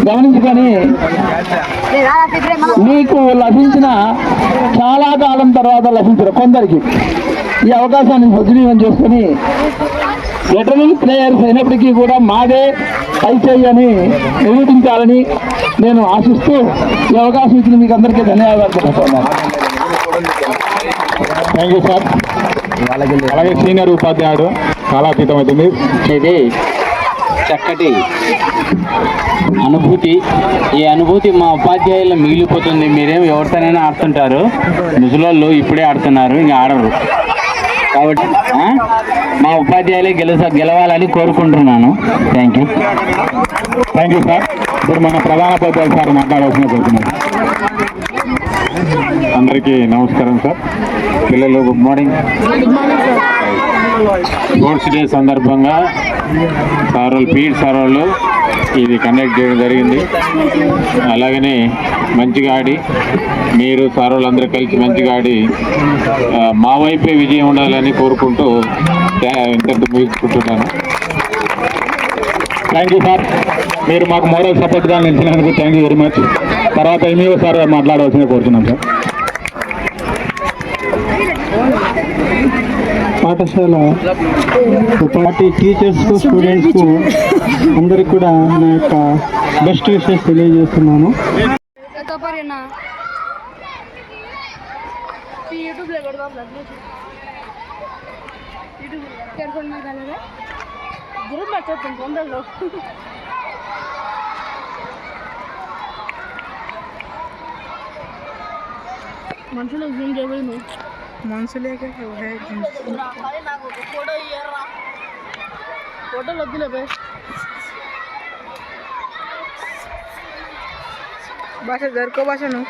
గమనించుకొని మీకు లభించిన చాలా కాలం తర్వాత లభించిన కొందరికి ఈ అవకాశాన్ని సద్వినియోగం చేసుకుని వెటరన్ ప్లేయర్స్ అయినప్పటికీ కూడా మాదే పైచేయని నిరూపించాలని నేను ఆశిస్తూ ఈ అవకాశం ఇచ్చిన మీకు అందరికీ ధన్యవాదాలు తెలుపుతున్నాను. Thank you sir. అలాగే సీనియర్ ఉపాధ్యాయుడు కాలాతీతం అవుతుంది. ఇది చక్కటి అనుభూతి. ఈ అనుభూతి మా ఉపాధ్యాయుల్లో మిగిలిపోతుంది. మీరేం ఎవరితోనైనా ఆడుతుంటారు, ముసలోళ్ళు ఇప్పుడే ఆడుతున్నారు, ఇంకా ఆడరు. కాబట్టి మా ఉపాధ్యాయులే గెలవాలని కోరుకుంటున్నాను. Thank you. Thank you sir. ఇప్పుడు మన ప్రధాన ఉపాధ్యాయులు సార్ మాట్లాడాల్సిన కోరుతున్నాను. అందరికీ నమస్కారం సార్. పిల్లలు గుడ్ మార్నింగ్. స్పోర్ట్స్ డే సందర్భంగా పీఈటీ సార్ వాళ్ళు ఇది కండక్ట్ చేయడం జరిగింది. అలాగనే మంచిగా ఆడి మీరు సార్ వాళ్ళందరూ కలిసి మంచిగా ఆడి మా వైపే విజయం ఉండాలని కోరుకుంటూ ఇంతటితో ముగించుకుంటున్నాను. Thank you sir. మీరు మాకు మోరల్ సపోర్ట్గా నిలిచినందుకు థ్యాంక్ యూ వెరీ మచ్. తర్వాత ఎంఈఓ సార్ మాట్లాడవలసిందే కోరుతున్నాం సార్. పాఠశాల పార్టీ టీచర్స్కు స్టూడెంట్స్కు అందరికి కూడా నా యొక్క బెస్ట్ విషెస్ తెలియజేస్తున్నాను. మనుషులు జూమ్ చేయలేదు. మనసులేక ఫోటోలు వద్దులే భాష జరుకో భాషను